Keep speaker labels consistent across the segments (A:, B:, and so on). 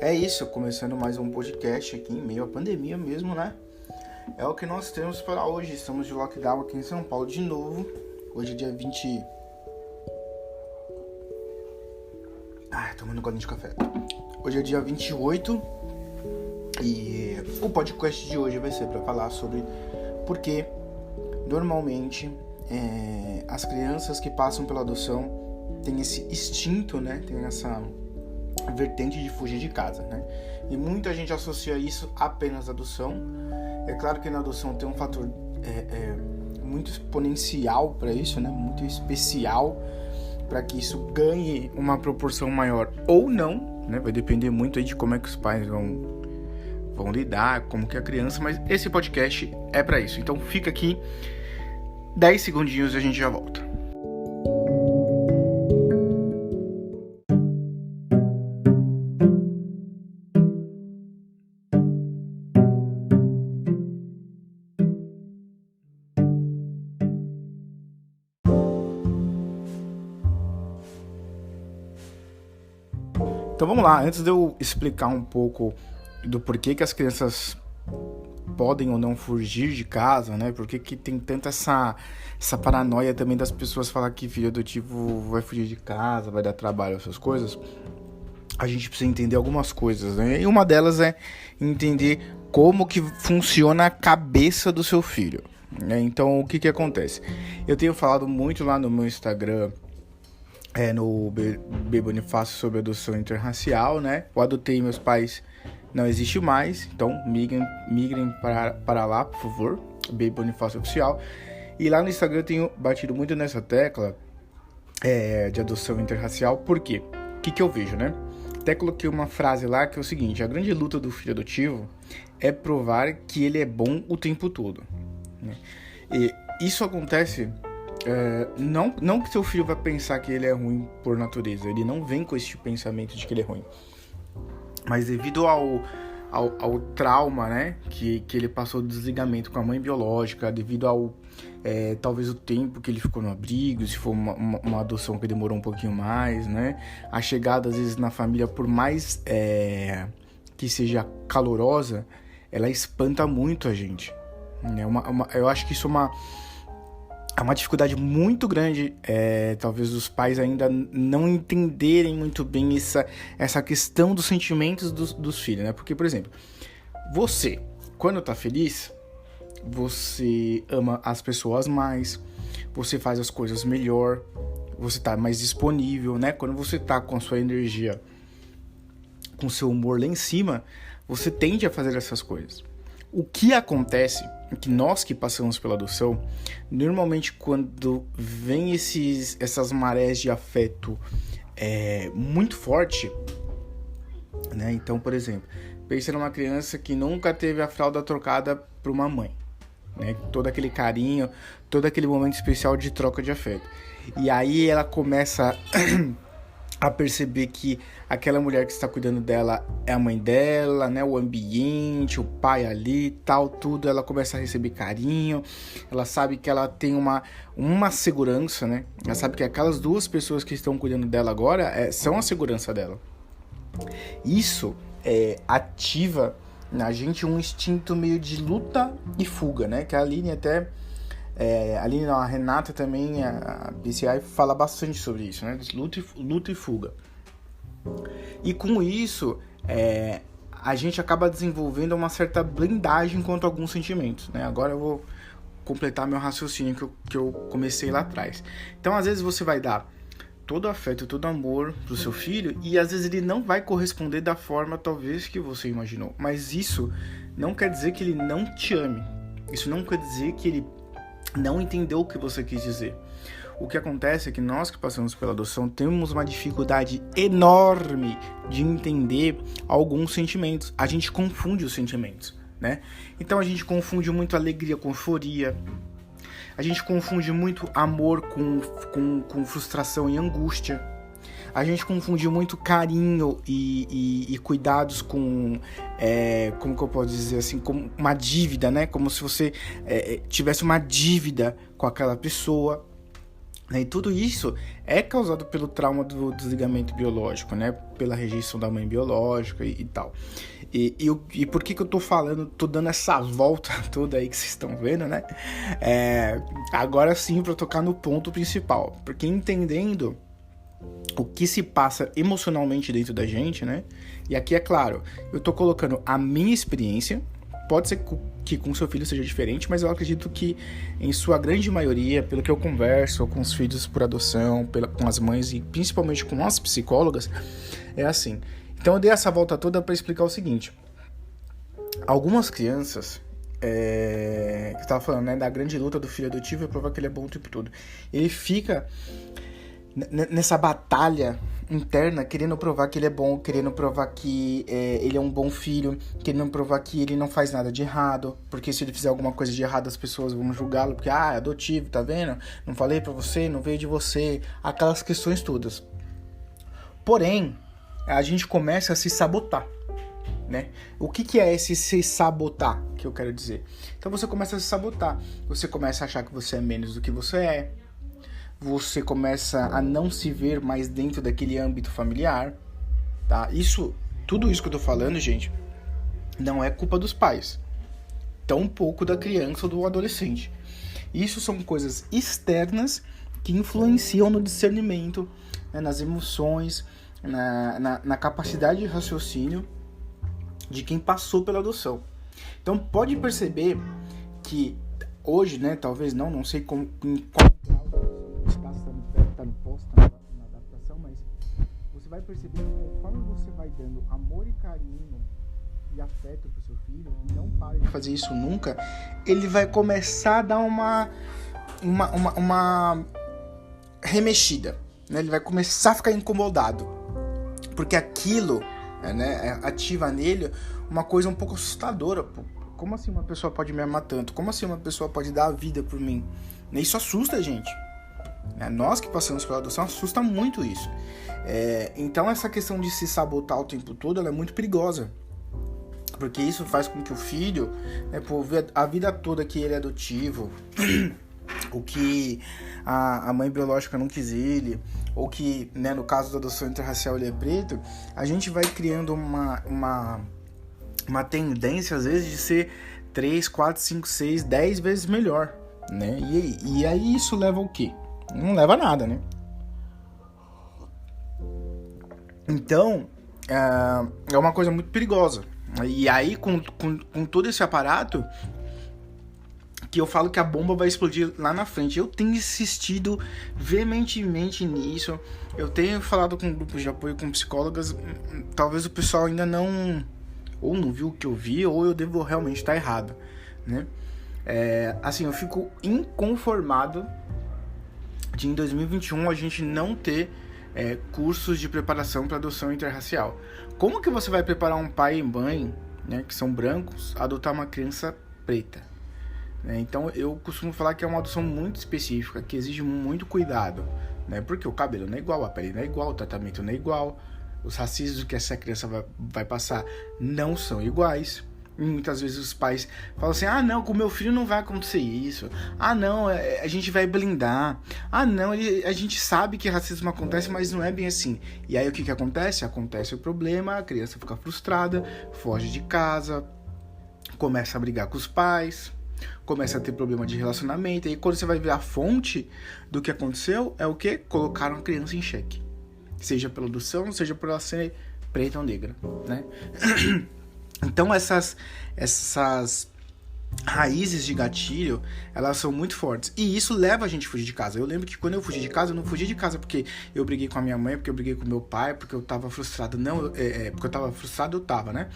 A: É isso, começando mais um podcast aqui em meio à pandemia mesmo, né? É o que nós temos para hoje. Estamos de lockdown aqui em São Paulo de novo. Hoje é dia 20. Tomando um golinho de café. Hoje é dia 28 e o podcast de hoje vai ser para falar sobre por que normalmente as crianças que passam pela adoção têm esse instinto, né? Tem essa vertente de fugir de casa, né? E muita gente associa isso apenas à adoção. É claro que na adoção tem um fator muito exponencial para isso, né? Muito especial para que isso ganhe uma proporção maior ou não, né? Vai depender muito aí de como é que os pais vão lidar, como que é a criança, mas esse podcast é para isso. Então fica aqui 10 segundinhos e a gente já volta. Então vamos lá, antes de eu explicar um pouco do porquê que as crianças podem ou não fugir de casa, né? Por que tem tanta essa paranoia também das pessoas falar que filho adotivo vai fugir de casa, vai dar trabalho, essas coisas. A gente precisa entender algumas coisas, né? E uma delas é entender como que funciona a cabeça do seu filho, né? Então, o que acontece? Eu tenho falado muito lá no meu Instagram, no B Bonifácio, sobre adoção interracial, né? Eu adotei meus pais, não existe mais, então migrem para lá, por favor, B Bonifácio Oficial. E lá no Instagram eu tenho batido muito nessa tecla de adoção interracial. Por quê? O que eu vejo, né? Até coloquei uma frase lá que é o seguinte: a grande luta do filho adotivo é provar que ele é bom o tempo todo, né? E isso acontece... não que seu filho vai pensar que ele é ruim por natureza, ele não vem com esse pensamento de que ele é ruim, mas devido ao trauma, né, que ele passou do desligamento com a mãe biológica, devido ao talvez o tempo que ele ficou no abrigo, se for uma adoção que demorou um pouquinho mais, né, a chegada às vezes na família, por mais que seja calorosa, ela espanta muito a gente, né? Eu acho que isso é uma dificuldade muito grande, talvez os pais ainda não entenderem muito bem essa questão dos sentimentos dos filhos, né? Porque, por exemplo, você, quando tá feliz, você ama as pessoas mais, você faz as coisas melhor, você tá mais disponível, né? Quando você tá com a sua energia, com seu humor lá em cima, você tende a fazer essas coisas. O que acontece é que nós que passamos pela adoção, normalmente quando vem essas marés de afeto muito forte, né? Então, por exemplo, pensa numa criança que nunca teve a fralda trocada por uma mãe, né? Todo aquele carinho, todo aquele momento especial de troca de afeto. E aí ela começa a perceber que aquela mulher que está cuidando dela é a mãe dela, né? O ambiente, o pai ali, tal, tudo. Ela começa a receber carinho. Ela sabe que ela tem uma segurança, né? Ela sabe que aquelas duas pessoas que estão cuidando dela agora são a segurança dela. Isso ativa na gente um instinto meio de luta e fuga, né? Que a Aline até... a Renata também, a BCI, fala bastante sobre isso, né? Luta e fuga. E com isso, a gente acaba desenvolvendo uma certa blindagem quanto a alguns sentimentos, né? Agora eu vou completar meu raciocínio que eu comecei lá atrás. Então, às vezes você vai dar todo afeto, todo amor pro seu filho e às vezes ele não vai corresponder da forma talvez que você imaginou. Mas isso não quer dizer que ele não te ame. Isso não quer dizer que ele não entendeu o que você quis dizer. O que acontece é que nós que passamos pela adoção temos uma dificuldade enorme de entender alguns sentimentos. A gente confunde os sentimentos, né? Então a gente confunde muito alegria com euforia. A gente confunde muito amor com frustração e angústia. A gente confunde muito carinho e cuidados com, como que eu posso dizer assim, com uma dívida, né? Como se você tivesse uma dívida com aquela pessoa. E tudo isso é causado pelo trauma do desligamento biológico, né? Pela rejeição da mãe biológica e tal. E por que eu tô dando essa volta toda aí que vocês estão vendo, né? Agora sim, para tocar no ponto principal. Porque entendendo o que se passa emocionalmente dentro da gente, né? E aqui é claro, eu tô colocando a minha experiência. Pode ser que com seu filho seja diferente, mas eu acredito que em sua grande maioria, pelo que eu converso com os filhos por adoção, com as mães e principalmente com as psicólogas, é assim. Então eu dei essa volta toda para explicar o seguinte. Algumas crianças, que você estava falando, né, da grande luta do filho adotivo é provar que ele é bom o tempo todo. Ele fica nessa batalha interna, querendo provar que ele é bom, querendo provar que ele é um bom filho, querendo provar que ele não faz nada de errado, porque se ele fizer alguma coisa de errado as pessoas vão julgá-lo, porque é adotivo, tá vendo? Não falei pra você, não veio de você, aquelas questões todas. Porém, a gente começa a se sabotar, né? O que é esse se sabotar, que eu quero dizer? Então você começa a se sabotar, você começa a achar que você é menos do que você é, você começa a não se ver mais dentro daquele âmbito familiar, tá? Tudo isso que eu tô falando, gente, não é culpa dos pais, tampouco da criança ou do adolescente. Isso são coisas externas que influenciam no discernimento, né, nas emoções, na capacidade de raciocínio de quem passou pela adoção. Então pode perceber que hoje, né, talvez não sei em qual grau tá no pós, tá na adaptação, mas você vai perceber que conforme você vai dando amor e carinho e afeto pro seu filho, e não para de fazer isso nunca, ele vai começar a dar uma remexida, né? Ele vai começar a ficar incomodado, porque aquilo, né, ativa nele uma coisa um pouco assustadora. Pô. Como assim uma pessoa pode me amar tanto? Como assim uma pessoa pode dar a vida por mim? Isso assusta a gente. Nós que passamos pela adoção, assusta muito isso. Então essa questão de se sabotar o tempo todo, ela é muito perigosa. Porque isso faz com que o filho, por ver a vida toda que ele é adotivo, o que a mãe biológica não quis ele, ou que, né, no caso da adoção interracial ele é preto, a gente vai criando uma tendência, às vezes, de ser 3, 4, 5, 6, 10 vezes melhor, né? E aí isso leva ao quê? Não leva a nada, né? Então, é uma coisa muito perigosa. E aí, com todo esse aparato, que eu falo que a bomba vai explodir lá na frente. Eu tenho insistido veementemente nisso. Eu tenho falado com grupos de apoio, com psicólogas. Talvez o pessoal ainda não viu o que eu vi, ou eu devo realmente estar errado, né? Assim, eu fico inconformado de em 2021 a gente não ter cursos de preparação para adoção interracial. Como que você vai preparar um pai e mãe, né, que são brancos, a adotar uma criança preta? Então eu costumo falar que é uma adoção muito específica, que exige muito cuidado, né? Porque o cabelo não é igual, a pele não é igual, o tratamento não é igual, os racismos que essa criança vai passar não são iguais. E muitas vezes os pais falam assim: ah não, com o meu filho não vai acontecer isso, ah não, a gente vai blindar, ah não, a gente sabe que racismo acontece, mas não é bem assim. E aí o que acontece? Acontece o problema, a criança fica frustrada, foge de casa, começa a brigar com os pais, começa a ter problema de relacionamento. E aí quando você vai ver a fonte do que aconteceu, é o que? Colocaram a criança em xeque, seja pela adoção, seja por ela ser preta ou negra, né? Então essas raízes de gatilho, elas são muito fortes. E isso leva a gente a fugir de casa. Eu lembro que quando eu fugi de casa, eu não fugi de casa porque eu briguei com a minha mãe, porque eu briguei com meu pai, porque eu tava frustrado. Não, porque eu tava frustrado, eu tava, né?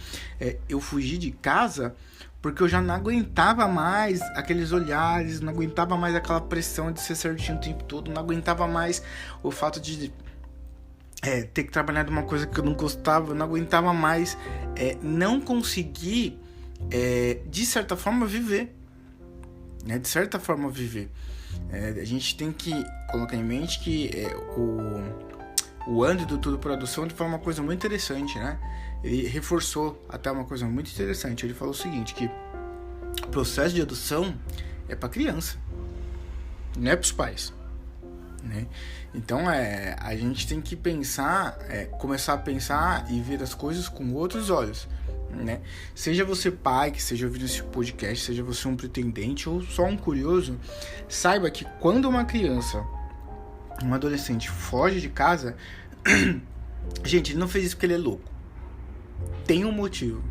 A: Eu fugi de casa porque eu já não aguentava mais aqueles olhares, não aguentava mais aquela pressão de ser certinho o tempo todo, não aguentava mais o fato de ter que trabalhar de uma coisa que eu não gostava, eu não aguentava mais não conseguir, de certa forma, viver. Né? De certa forma, viver. A gente tem que colocar em mente que o Andy do Tudo por Adoção, ele falou uma coisa muito interessante, né? Ele reforçou até uma coisa muito interessante. Ele falou o seguinte, que o processo de adoção é para criança, não é para os pais. né? Então a gente tem que pensar, começar a pensar e ver as coisas com outros olhos, né? Seja você pai que esteja ouvindo esse podcast, seja você um pretendente ou só um curioso, saiba que quando uma criança, um adolescente foge de casa, gente, ele não fez isso porque ele é louco. Tem um motivo,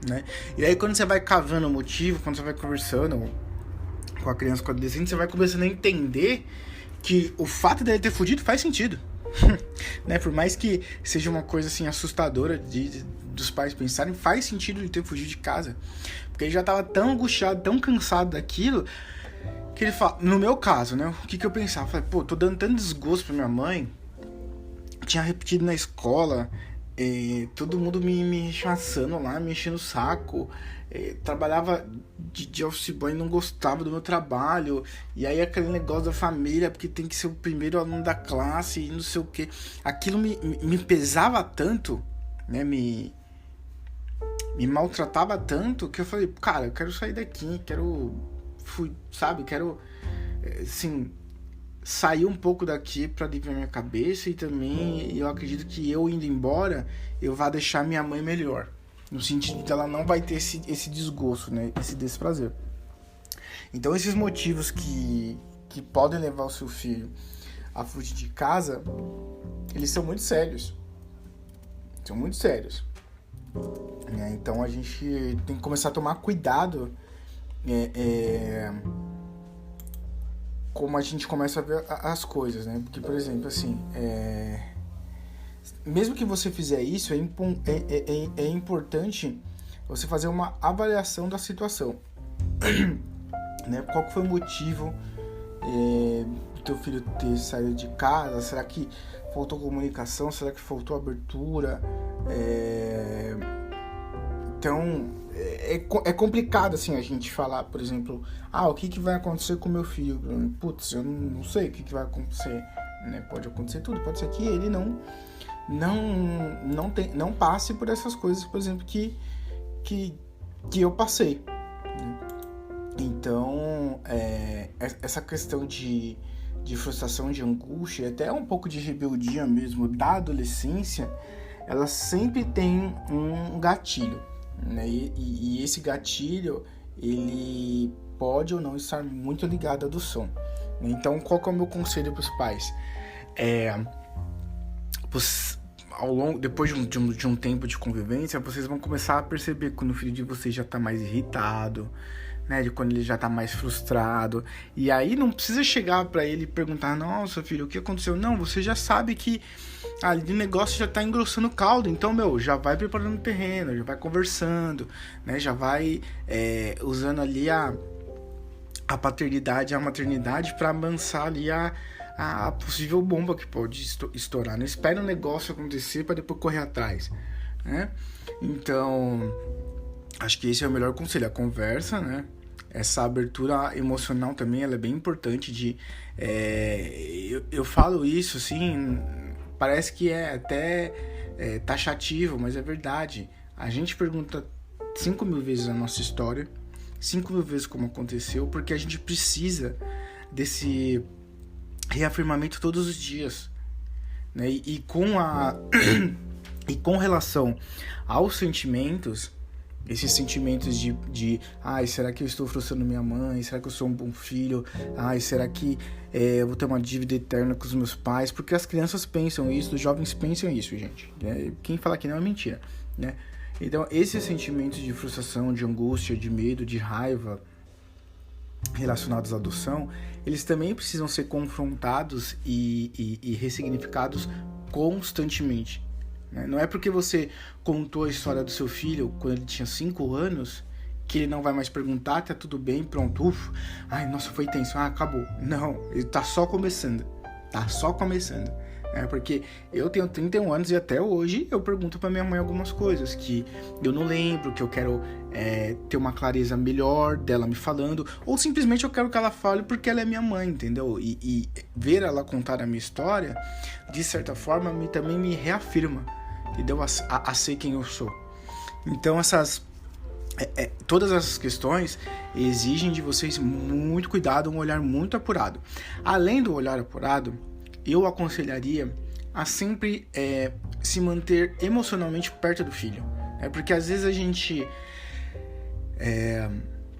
A: né? E aí quando você vai cavando o motivo, quando você vai conversando com a criança, com o adolescente, você vai começando a entender que o fato dele ter fugido faz sentido. Né? Por mais que seja uma coisa assim assustadora dos pais pensarem, faz sentido ele ter fugido de casa. Porque ele já estava tão angustiado, tão cansado daquilo, que ele fala, no meu caso, né? O que eu pensava? Eu falei, pô, tô dando tanto desgosto pra minha mãe, tinha repetido na escola, todo mundo me rechaçando lá, me enchendo o saco, trabalhava de office boy e não gostava do meu trabalho, e aí aquele negócio da família, porque tem que ser o primeiro aluno da classe e não sei o que, aquilo me pesava tanto, né, me maltratava tanto, que eu falei, cara, eu quero sair daqui, quero assim, sair um pouco daqui para aliviar minha cabeça, e também eu acredito que eu indo embora, eu vá deixar minha mãe melhor, no sentido de ela não vai ter esse desgosto, né, esse desprazer. Então esses motivos que podem levar o seu filho a fugir de casa, eles são muito sérios. Né? Então a gente tem que começar a tomar cuidado como a gente começa a ver as coisas, né? Porque, por exemplo, assim, mesmo que você fizer isso, é importante você fazer uma avaliação da situação. Né? Qual que foi o motivo do teu filho ter saído de casa? Será que faltou comunicação? Será que faltou abertura? Então, é complicado, assim, a gente falar, por exemplo, o que vai acontecer com meu filho? Putz, eu não sei o que vai acontecer, né? Pode acontecer tudo, pode ser que ele não passe por essas coisas, por exemplo, que eu passei, né? Então, essa questão de frustração, de angústia, até um pouco de rebeldia mesmo da adolescência, ela sempre tem um gatilho, né? E esse gatilho, ele pode ou não estar muito ligado à adoção. Então, qual que é o meu conselho para os pais? Depois de um tempo de convivência, vocês vão começar a perceber quando o filho de vocês já está mais irritado, né, de quando ele já tá mais frustrado. E aí não precisa chegar para ele e perguntar, nossa filho, o que aconteceu? Não, você já sabe que ali o negócio já tá engrossando o caldo. Então, já vai preparando o terreno, já vai conversando, né, já vai usando ali a paternidade, a maternidade para amansar ali a possível bomba que pode estourar. Não espera o negócio acontecer para depois correr atrás, né? Então, acho que esse é o melhor conselho, a conversa, né? Essa abertura emocional também, ela é bem importante eu falo isso, assim, parece que é até taxativo, mas é verdade. A gente pergunta 5.000 vezes a nossa história, 5.000 vezes como aconteceu, porque a gente precisa desse reafirmamento todos os dias, né? E com relação aos sentimentos, esses sentimentos de será que eu estou frustrando minha mãe? Será que eu sou um bom filho? Será que eu vou ter uma dívida eterna com os meus pais? Porque as crianças pensam isso, os jovens pensam isso, gente. Quem fala que não é mentira, né? Então, esses sentimentos de frustração, de angústia, de medo, de raiva relacionados à adoção, eles também precisam ser confrontados e ressignificados constantemente. Não é porque você contou a história do seu filho quando ele tinha 5 anos que ele não vai mais perguntar, tá tudo bem, pronto, nossa, foi tenso, acabou. Não, ele tá só começando. Porque eu tenho 31 anos e até hoje eu pergunto pra minha mãe algumas coisas que eu não lembro, que eu quero ter uma clareza melhor dela me falando, ou simplesmente eu quero que ela fale porque ela é minha mãe, entendeu? E ver ela contar a minha história, de certa forma, também me reafirma, entendeu? A ser quem eu sou. Então essas todas essas questões exigem de vocês muito cuidado, um olhar muito apurado. Além do olhar apurado, eu aconselharia a sempre se manter emocionalmente perto do filho. Porque às vezes a gente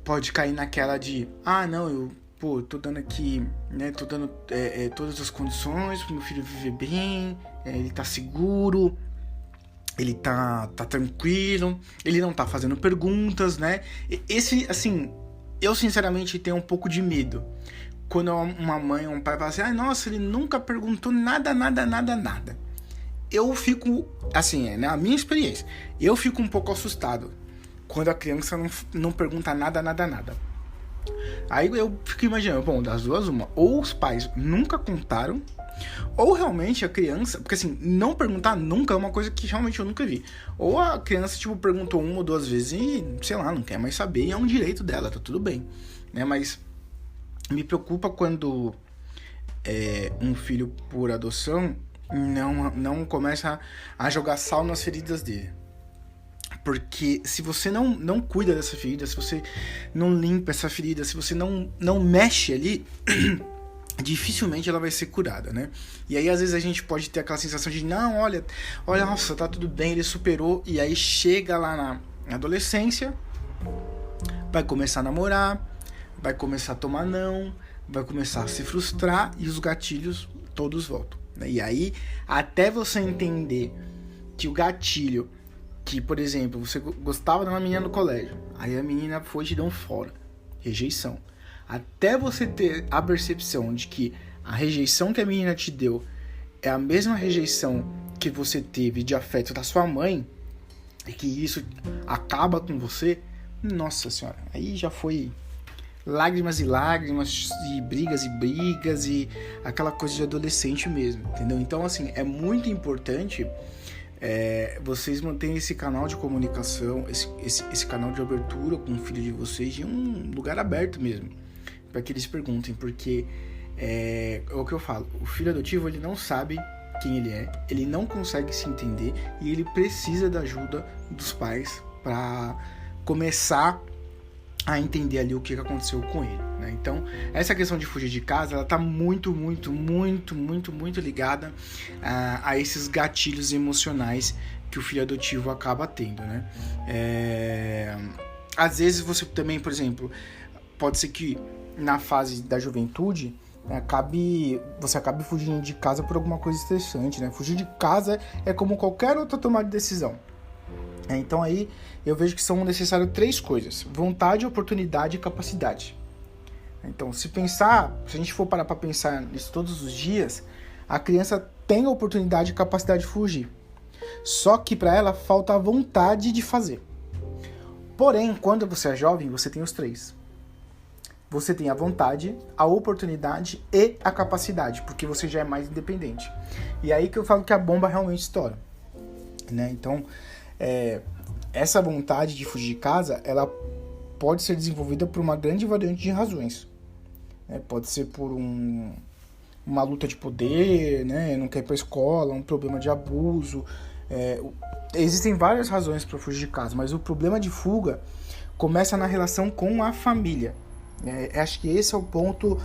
A: pode cair naquela de, não, eu tô dando aqui, né, tô dando todas as condições pro meu filho viver bem, ele tá seguro, ele tá tranquilo, ele não tá fazendo perguntas, né? Esse, assim, eu sinceramente tenho um pouco de medo. Quando uma mãe ou um pai fala assim, nossa, ele nunca perguntou nada. Eu fico, assim, na minha experiência, eu fico um pouco assustado quando a criança não pergunta nada. Aí eu fico imaginando, bom, das duas uma, ou os pais nunca contaram, ou realmente a criança, porque assim, não perguntar nunca é uma coisa que realmente eu nunca vi. Ou a criança, tipo, perguntou uma ou duas vezes e, sei lá, não quer mais saber, e é um direito dela, tá tudo bem, né? Mas me preocupa quando um filho por adoção não começa a jogar sal nas feridas dele. Porque se você não cuida dessa ferida, se você não limpa essa ferida, se você não mexe ali, dificilmente ela vai ser curada, né? E aí às vezes a gente pode ter aquela sensação de, não, olha, nossa, tá tudo bem, ele superou. E aí chega lá na adolescência, vai começar a namorar, vai começar a tomar não, vai começar a se frustrar e os gatilhos todos voltam, né? E aí, até você entender que o gatilho, que, por exemplo, você gostava de uma menina no colégio, aí a menina foi e te deu um fora, rejeição. Até você ter a percepção de que a rejeição que a menina te deu é a mesma rejeição que você teve de afeto da sua mãe, e que isso acaba com você, nossa senhora, aí já foi lágrimas e lágrimas, e brigas, e aquela coisa de adolescente mesmo, entendeu? Então, assim, é muito importante vocês manterem esse canal de comunicação, esse canal de abertura com o filho de vocês em um lugar aberto mesmo, para que eles perguntem, porque é o que eu falo, o filho adotivo, ele não sabe quem ele é, ele não consegue se entender e ele precisa da ajuda dos pais para começar a entender ali o que aconteceu com ele, né? Então, essa questão de fugir de casa, ela tá muito ligada a esses gatilhos emocionais que o filho adotivo acaba tendo, né? Às vezes você também, por exemplo, pode ser que na fase da juventude você acabe fugindo de casa por alguma coisa estressante, né? Fugir de casa é como qualquer outra tomada de decisão. Então aí eu vejo que são necessárias 3 coisas: vontade, oportunidade e capacidade. Então, se a gente for parar para pensar nisso todos os dias, a criança tem a oportunidade e capacidade de fugir. Só que para ela falta a vontade de fazer. Porém, quando você é jovem, você tem os 3. Você tem a vontade, a oportunidade e a capacidade, porque você já é mais independente. E aí que eu falo que a bomba realmente estoura, né? Então, essa vontade de fugir de casa, ela pode ser desenvolvida por uma grande variante de razões. Pode ser por uma luta de poder, né? Não quer ir para a escola, um problema de abuso. Existem várias razões para fugir de casa, mas o problema de fuga começa na relação com a família. Acho que esse é o ponto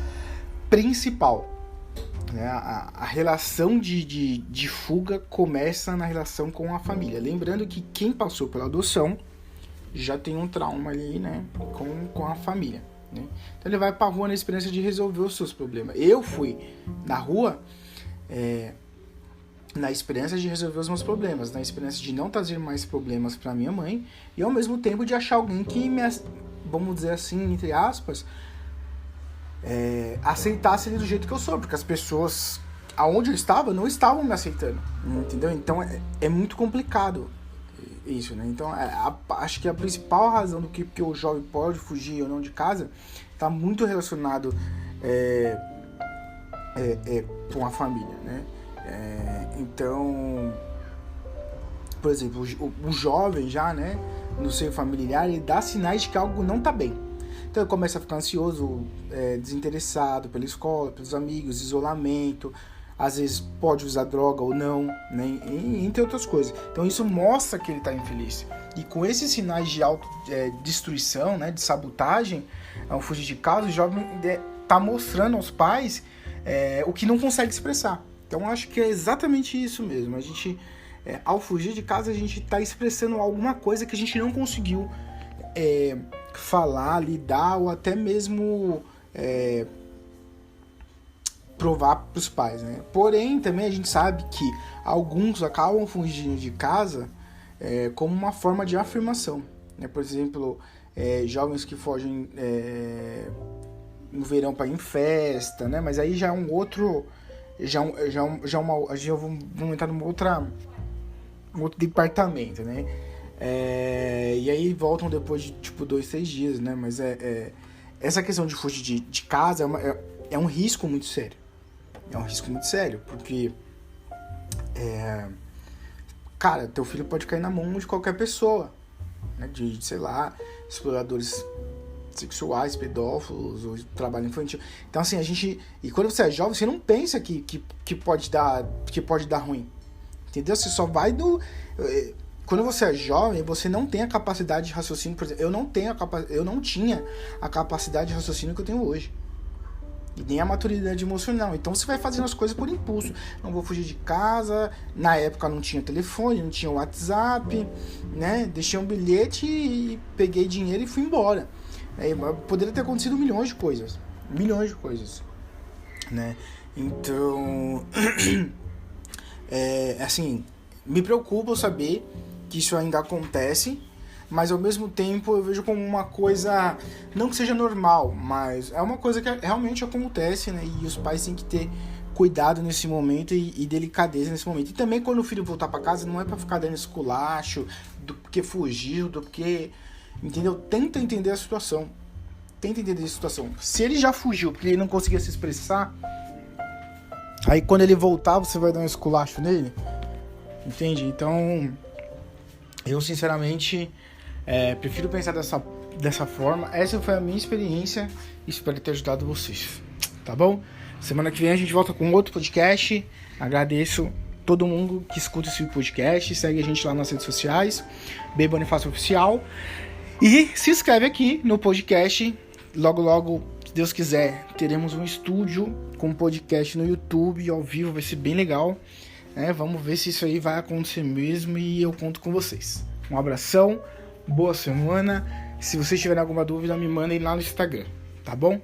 A: principal. A relação de fuga começa na relação com a família. Lembrando que quem passou pela adoção já tem um trauma ali, né, com a família, né? Então ele vai pra rua na esperança de resolver os seus problemas. Eu fui na rua na esperança de resolver os meus problemas, na esperança de não trazer mais problemas pra minha mãe e ao mesmo tempo de achar alguém que vamos dizer assim, entre aspas, aceitasse ele do jeito que eu sou, porque as pessoas aonde eu estava não estavam me aceitando, entendeu? Então é muito complicado isso, né? Então acho que a principal razão do que o jovem pode fugir ou não de casa está muito relacionado com a família, né? Então, por exemplo, o jovem já, né, no seio familiar, ele dá sinais de que algo não está bem. Então ele começa a ficar ansioso, desinteressado pela escola, pelos amigos, isolamento, às vezes pode usar droga ou não, né? Entre outras coisas. Então isso mostra que ele está infeliz. E com esses sinais de autodestruição, né, de sabotagem, ao fugir de casa, o jovem está mostrando aos pais o que não consegue expressar. Então acho que é exatamente isso mesmo. A gente, ao fugir de casa, a gente está expressando alguma coisa que a gente não conseguiu falar, lidar ou até mesmo provar para os pais, né? Porém, também a gente sabe que alguns acabam fugindo de casa como uma forma de afirmação, né? Por exemplo, jovens que fogem no verão para ir em festa, né? Mas aí já é um outro, vamos entrar num outro departamento, né? E aí voltam depois de 2-3 dias, né? Mas essa questão de fugir de casa é um risco muito sério. É um risco muito sério, porque cara, teu filho pode cair na mão de qualquer pessoa, né? De sei lá, exploradores sexuais, pedófilos, ou trabalho infantil. Então assim, e quando você é jovem, você não pensa que pode dar ruim, entendeu? Você só vai quando você é jovem, você não tem a capacidade de raciocínio. Por exemplo, eu não tinha a capacidade de raciocínio que eu tenho hoje. E nem a maturidade emocional. Então você vai fazendo as coisas por impulso. Não vou fugir de casa. Na época não tinha telefone, não tinha WhatsApp, né? Deixei um bilhete e peguei dinheiro e fui embora. Poderia ter acontecido milhões de coisas, né? Então, assim, me preocupa saber que isso ainda acontece, mas ao mesmo tempo eu vejo como uma coisa, não que seja normal, mas é uma coisa que realmente acontece, né? E os pais têm que ter cuidado nesse momento e delicadeza nesse momento. E também quando o filho voltar para casa, não é para ficar dando esculacho do porque fugiu, do porque, entendeu? Tenta entender a situação. Se ele já fugiu porque ele não conseguia se expressar, aí quando ele voltar você vai dar um esculacho nele, entende? Então eu sinceramente prefiro pensar dessa forma. Essa foi a minha experiência. Espero ter ajudado vocês, tá bom? Semana que vem a gente volta com outro podcast. Agradeço todo mundo que escuta esse podcast. Segue a gente lá nas redes sociais, B Bonifácio Oficial, e se inscreve aqui no podcast. Logo, se Deus quiser, teremos um estúdio com podcast no YouTube ao vivo. Vai ser bem legal, né? Vamos ver se isso aí vai acontecer mesmo e eu conto com vocês. Um abração, boa semana. Se vocês tiverem alguma dúvida, me mandem lá no Instagram, tá bom?